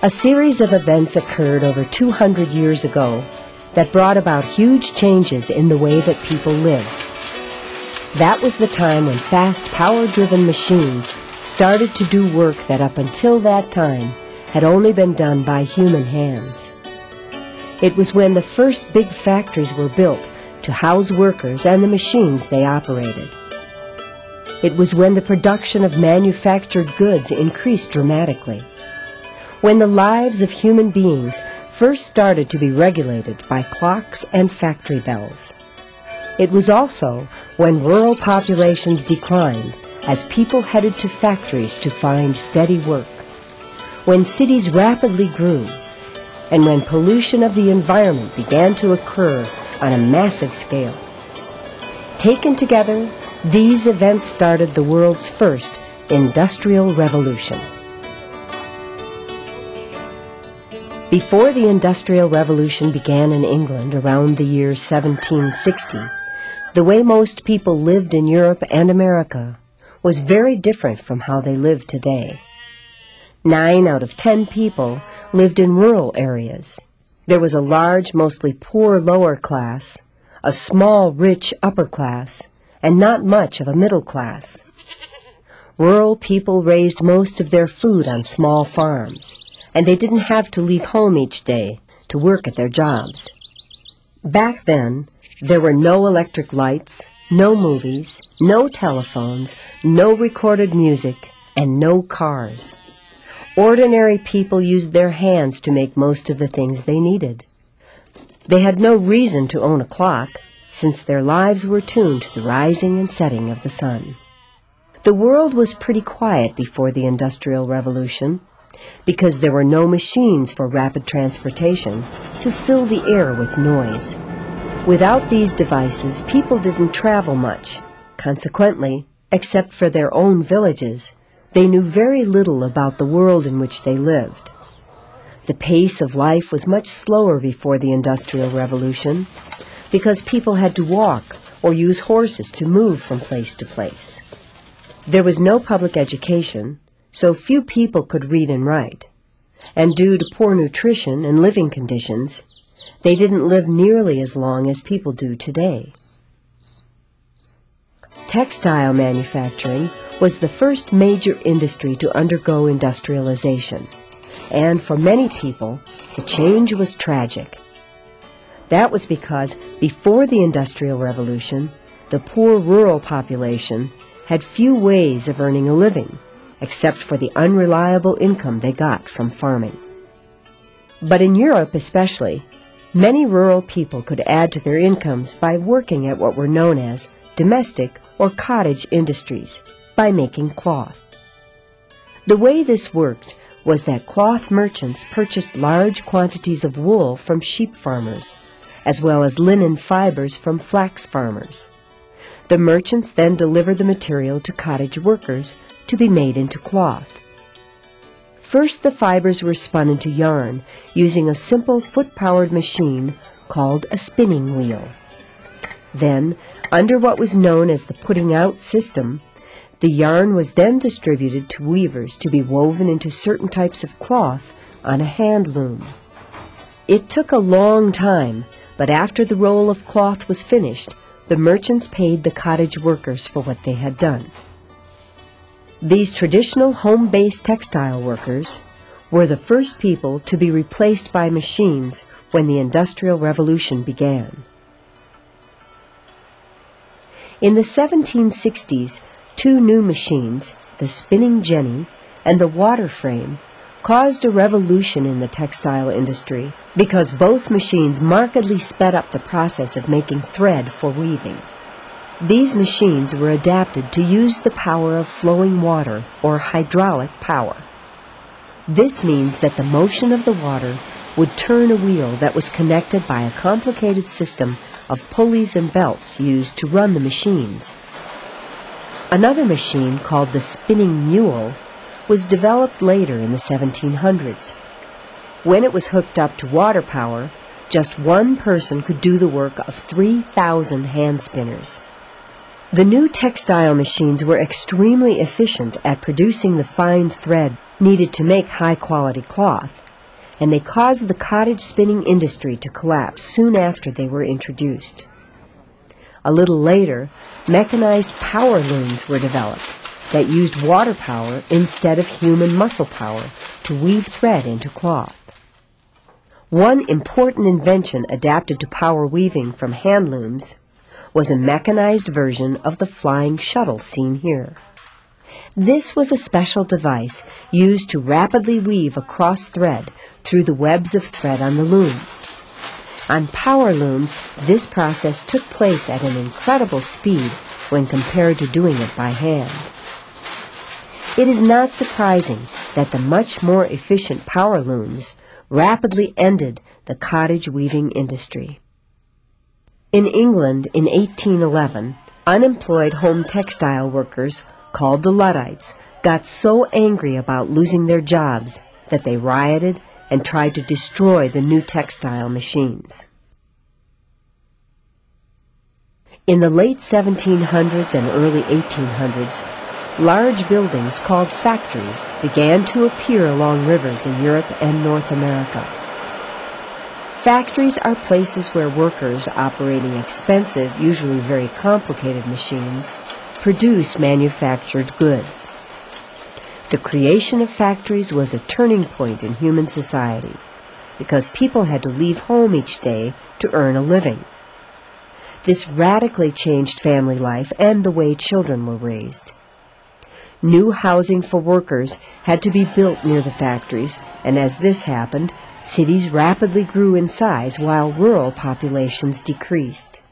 A series of events occurred over 200 years ago that brought about huge changes in the way that people lived. That was the time when fast, power-driven machines started to do work that up until that time had only been done by human hands. It was when the first big factories were built to house workers and the machines they operated. It was when the production of manufactured goods increased dramatically. When the lives of human beings first started to be regulated by clocks and factory bells. It was also when rural populations declined as people headed to factories to find steady work, when cities rapidly grew, and when pollution of the environment began to occur on a massive scale. Taken together, these events started the world's first industrial revolution. Before the Industrial Revolution began in England around the year 1760, the way most people lived in Europe and America was very different from how they live today. 9 out of 10 people lived in rural areas. There was a large, mostly poor lower class, a small, rich upper class, and not much of a middle class. Rural people raised most of their food on small farms, and they didn't have to leave home each day to work at their jobs. Back then, there were no electric lights, no movies, no telephones, no recorded music, and no cars. Ordinary people used their hands to make most of the things they needed. They had no reason to own a clock, since their lives were tuned to the rising and setting of the sun. The world was pretty quiet before the Industrial Revolution, because there were no machines for rapid transportation to fill the air with noise. Without these devices, people didn't travel much. Consequently, except for their own villages, they knew very little about the world in which they lived. The pace of life was much slower before the Industrial Revolution, because people had to walk or use horses to move from place to place. There was no public education, so few people could read and write, and due to poor nutrition and living conditions, they didn't live nearly as long as people do today. Textile manufacturing was the first major industry to undergo industrialization, and for many people, the change was tragic. That was because before the Industrial Revolution, the poor rural population had few ways of earning a living, except for the unreliable income they got from farming. But in Europe especially, many rural people could add to their incomes by working at what were known as domestic or cottage industries, by making cloth. The way this worked was that cloth merchants purchased large quantities of wool from sheep farmers, as well as linen fibers from flax farmers. The merchants then delivered the material to cottage workers to be made into cloth. First, the fibers were spun into yarn using a simple foot-powered machine called a spinning wheel. Then, under what was known as the putting-out system, the yarn was then distributed to weavers to be woven into certain types of cloth on a hand loom. It took a long time, but after the roll of cloth was finished, the merchants paid the cottage workers for what they had done. These traditional home-based textile workers were the first people to be replaced by machines when the Industrial Revolution began. In the 1760s, 2 new machines, the spinning jenny and the water frame, caused a revolution in the textile industry because both machines markedly sped up the process of making thread for weaving. These machines were adapted to use the power of flowing water, or hydraulic power. This means that the motion of the water would turn a wheel that was connected by a complicated system of pulleys and belts used to run the machines. Another machine, called the spinning mule, was developed later in the 1700s. When it was hooked up to water power, just one person could do the work of 3,000 hand spinners. The new textile machines were extremely efficient at producing the fine thread needed to make high-quality cloth, and they caused the cottage spinning industry to collapse soon after they were introduced. A little later, mechanized power looms were developed that used water power instead of human muscle power to weave thread into cloth. One important invention adapted to power weaving from hand looms was a mechanized version of the flying shuttle seen here. This was a special device used to rapidly weave a cross thread through the webs of thread on the loom. On power looms, this process took place at an incredible speed when compared to doing it by hand. It is not surprising that the much more efficient power looms rapidly ended the cottage weaving industry. In England in 1811, unemployed home textile workers called the Luddites got so angry about losing their jobs that they rioted and tried to destroy the new textile machines. In the late 1700s and early 1800s, large buildings called factories began to appear along rivers in Europe and North America. Factories are places where workers operating expensive, usually very complicated machines, produce manufactured goods. The creation of factories was a turning point in human society because people had to leave home each day to earn a living. This radically changed family life and the way children were raised. New housing for workers had to be built near the factories, and as this happened, cities rapidly grew in size while rural populations decreased.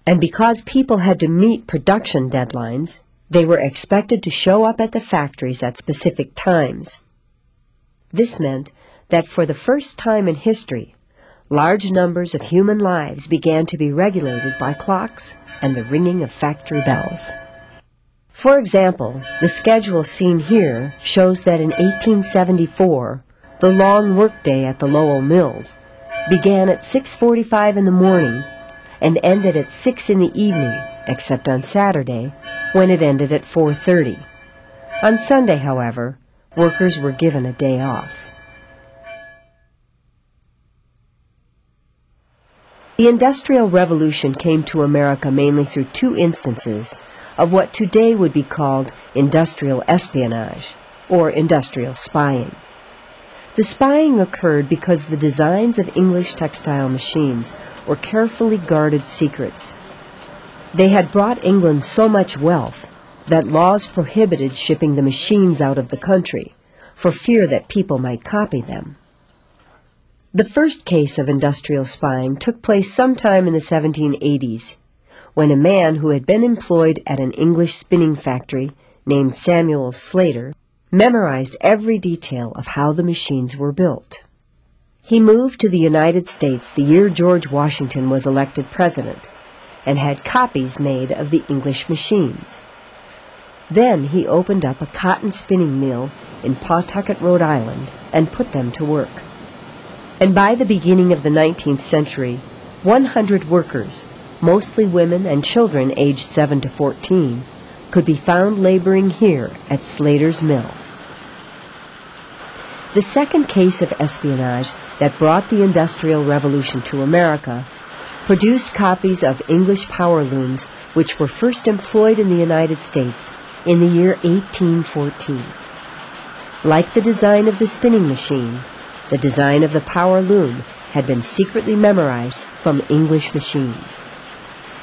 And because people had to meet production deadlines, they were expected to show up at the factories at specific times. This meant that for the first time in history, large numbers of human lives began to be regulated by clocks and the ringing of factory bells. For example, the schedule seen here shows that in 1874, the long workday at the Lowell Mills began at 6:45 in the morning and ended at 6 in the evening, except on Saturday, when it ended at 4:30. On Sunday, however, workers were given a day off. The Industrial Revolution came to America mainly through two instances of what today would be called industrial espionage, or industrial spying. The spying occurred because the designs of English textile machines were carefully guarded secrets. They had brought England so much wealth that laws prohibited shipping the machines out of the country for fear that people might copy them. The first case of industrial spying took place sometime in the 1780s, when a man who had been employed at an English spinning factory named Samuel Slater memorized every detail of how the machines were built. He moved to the United States the year George Washington was elected president and had copies made of the English machines. Then he opened up a cotton spinning mill in Pawtucket, Rhode Island, and put them to work. And by the beginning of the 19th century, 100 workers, mostly women and children aged 7 to 14, could be found laboring here at Slater's mill. The second case of espionage that brought the Industrial Revolution to America produced copies of English power looms which were first employed in the United States in the year 1814. Like the design of the spinning machine, the design of the power loom had been secretly memorized from English machines.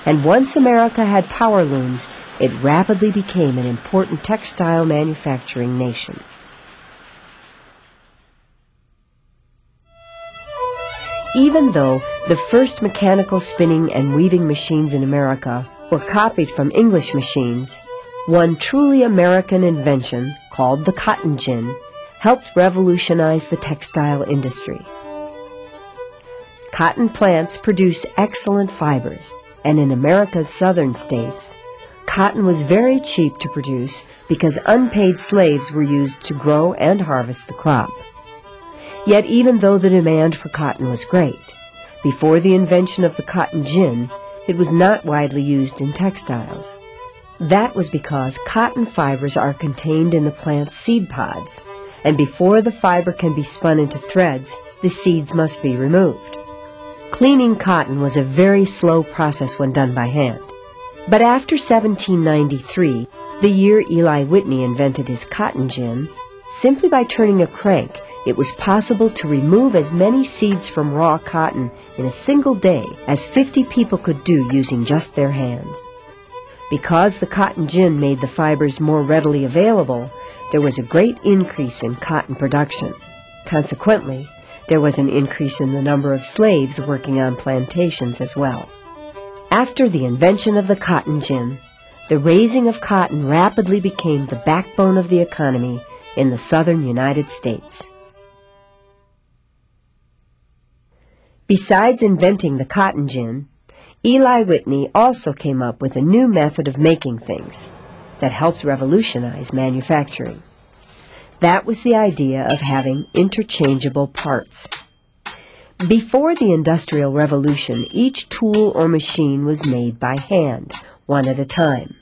And once America had power looms, it rapidly became an important textile manufacturing nation. Even though the first mechanical spinning and weaving machines in America were copied from English machines, one truly American invention, called the cotton gin, helped revolutionize the textile industry. Cotton plants produce excellent fibers, and in America's southern states, cotton was very cheap to produce because unpaid slaves were used to grow and harvest the crop. Yet even though the demand for cotton was great, before the invention of the cotton gin, it was not widely used in textiles. That was because cotton fibers are contained in the plant's seed pods, and before the fiber can be spun into threads, the seeds must be removed. Cleaning cotton was a very slow process when done by hand. But after 1793, the year Eli Whitney invented his cotton gin, simply by turning a crank, it was possible to remove as many seeds from raw cotton in a single day as 50 people could do using just their hands. Because the cotton gin made the fibers more readily available, there was a great increase in cotton production. Consequently, there was an increase in the number of slaves working on plantations as well. After the invention of the cotton gin, the raising of cotton rapidly became the backbone of the economy in the southern United States. Besides inventing the cotton gin, Eli Whitney also came up with a new method of making things that helped revolutionize manufacturing. That was the idea of having interchangeable parts. Before the Industrial Revolution, each tool or machine was made by hand, one at a time.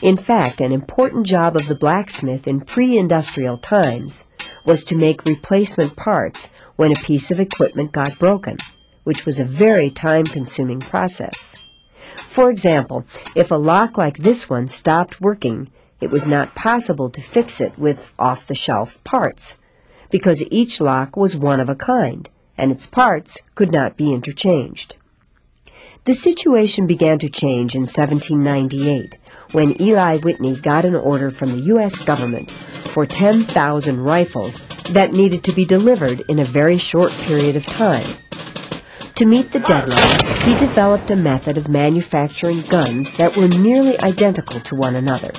In fact, an important job of the blacksmith in pre-industrial times was to make replacement parts when a piece of equipment got broken, which was a very time-consuming process. For example, if a lock like this one stopped working, it was not possible to fix it with off-the-shelf parts, because each lock was one of a kind, and its parts could not be interchanged. The situation began to change in 1798, when Eli Whitney got an order from the U.S. government for 10,000 rifles that needed to be delivered in a very short period of time. To meet the deadline, he developed a method of manufacturing guns that were nearly identical to one another,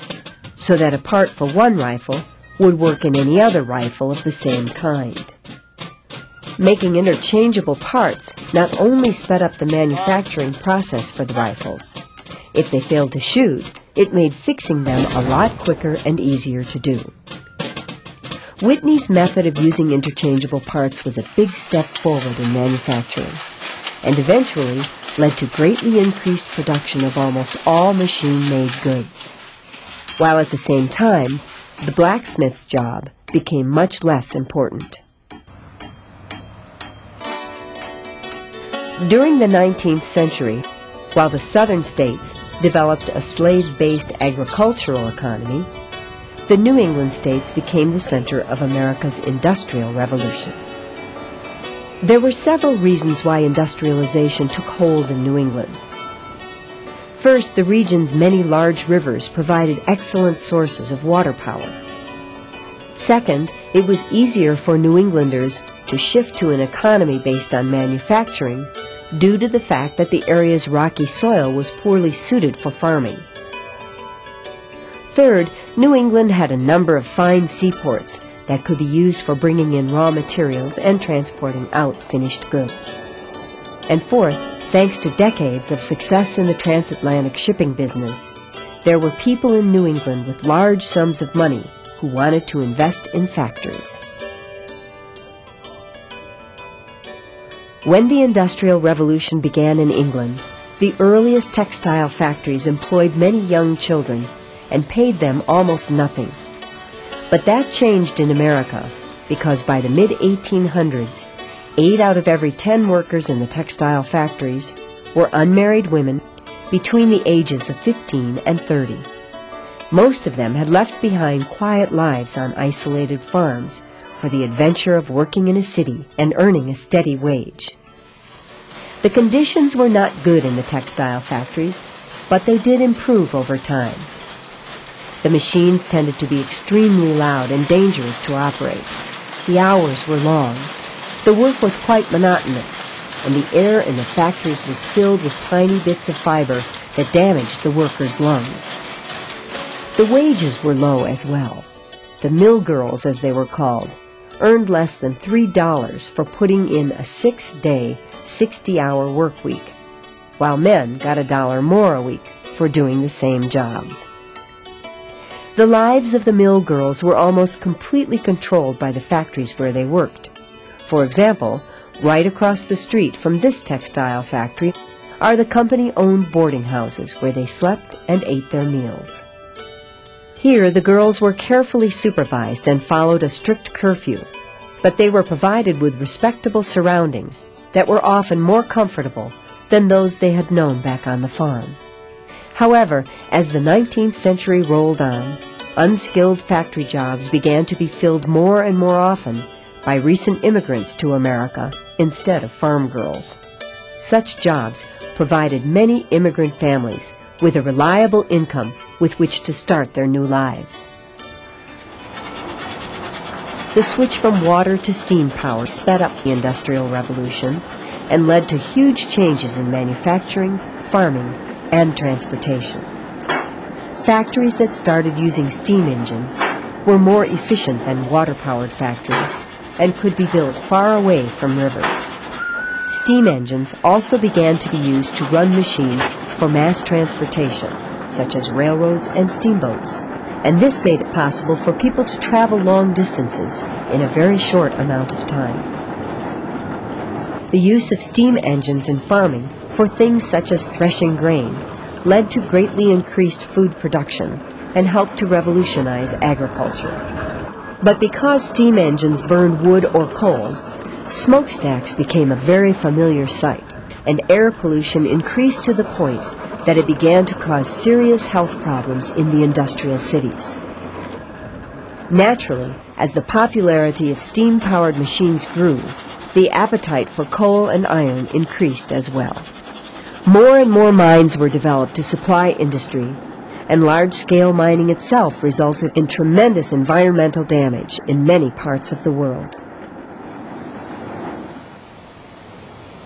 so that a part for one rifle would work in any other rifle of the same kind. Making interchangeable parts not only sped up the manufacturing process for the rifles. If they failed to shoot, it made fixing them a lot quicker and easier to do. Whitney's method of using interchangeable parts was a big step forward in manufacturing, and eventually led to greatly increased production of almost all machine-made goods, while at the same time, the blacksmith's job became much less important. During the 19th century, while the southern states developed a slave-based agricultural economy, the New England states became the center of America's Industrial Revolution. There were several reasons why industrialization took hold in New England. First, the region's many large rivers provided excellent sources of water power. Second, it was easier for New Englanders to shift to an economy based on manufacturing due to the fact that the area's rocky soil was poorly suited for farming. Third, New England had a number of fine seaports that could be used for bringing in raw materials and transporting out finished goods. And fourth, thanks to decades of success in the transatlantic shipping business, there were people in New England with large sums of money who wanted to invest in factories. When the Industrial Revolution began in England, the earliest textile factories employed many young children and paid them almost nothing. But that changed in America because by the mid-1800s, 8 out of every 10 workers in the textile factories were unmarried women between the ages of 15 and 30. Most of them had left behind quiet lives on isolated farms for the adventure of working in a city and earning a steady wage. The conditions were not good in the textile factories, but they did improve over time. The machines tended to be extremely loud and dangerous to operate. The hours were long. The work was quite monotonous, and the air in the factories was filled with tiny bits of fiber that damaged the workers' lungs. The wages were low as well. The mill girls, as they were called, earned less than $3 for putting in a 6-day, 60-hour work week, while men got $1 more a week for doing the same jobs. The lives of the mill girls were almost completely controlled by the factories where they worked. For example, right across the street from this textile factory are the company-owned boarding houses where they slept and ate their meals. Here, the girls were carefully supervised and followed a strict curfew. but they were provided with respectable surroundings that were often more comfortable than those they had known back on the farm. However, as the 19th century rolled on, unskilled factory jobs began to be filled more and more often by recent immigrants to America instead of farm girls. Such jobs provided many immigrant families with a reliable income with which to start their new lives. The switch from water to steam power sped up the Industrial Revolution and led to huge changes in manufacturing, farming, and transportation. Factories that started using steam engines were more efficient than water-powered factories and could be built far away from rivers. Steam engines also began to be used to run machines for mass transportation, such as railroads and steamboats, and this made it possible for people to travel long distances in a very short amount of time. The use of steam engines in farming for things such as threshing grain led to greatly increased food production and helped to revolutionize agriculture. But because steam engines burned wood or coal, smokestacks became a very familiar sight, and air pollution increased to the point that it began to cause serious health problems in the industrial cities. Naturally, as the popularity of steam-powered machines grew, the appetite for coal and iron increased as well. More and more mines were developed to supply industry, and large-scale mining itself resulted in tremendous environmental damage in many parts of the world.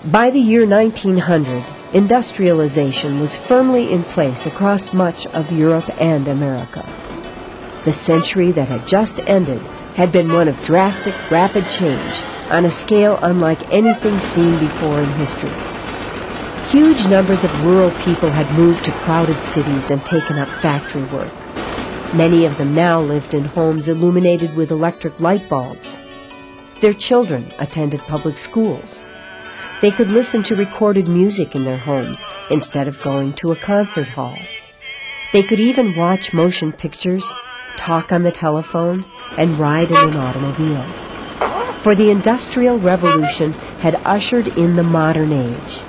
By the year 1900, industrialization was firmly in place across much of Europe and America. The century that had just ended had been one of drastic, rapid change on a scale unlike anything seen before in history. Huge numbers of rural people had moved to crowded cities and taken up factory work. Many of them now lived in homes illuminated with electric light bulbs. Their children attended public schools. They could listen to recorded music in their homes instead of going to a concert hall. They could even watch motion pictures, talk on the telephone, and ride in an automobile. For the Industrial Revolution had ushered in the modern age,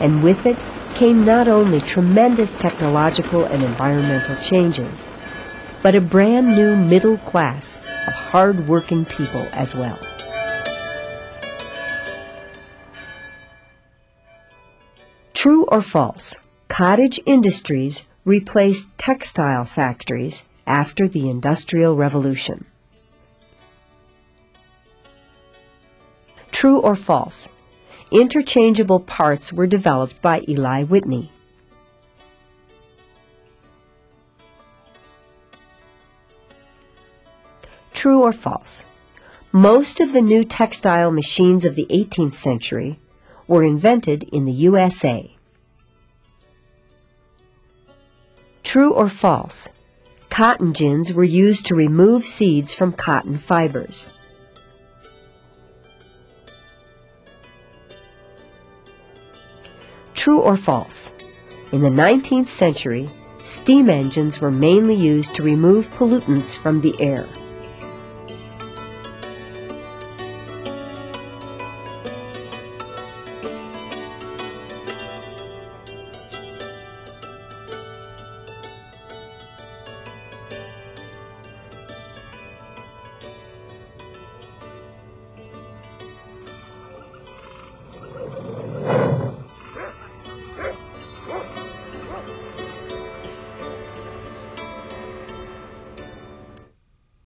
and with it came not only tremendous technological and environmental changes, but a brand new middle class of hard-working people as well. True or false, cottage industries replaced textile factories after the Industrial Revolution. True or false, interchangeable parts were developed by Eli Whitney. True or false, most of the new textile machines of the 18th century were invented in the USA. True or false, cotton gins were used to remove seeds from cotton fibers. True or false, in the 19th century, steam engines were mainly used to remove pollutants from the air.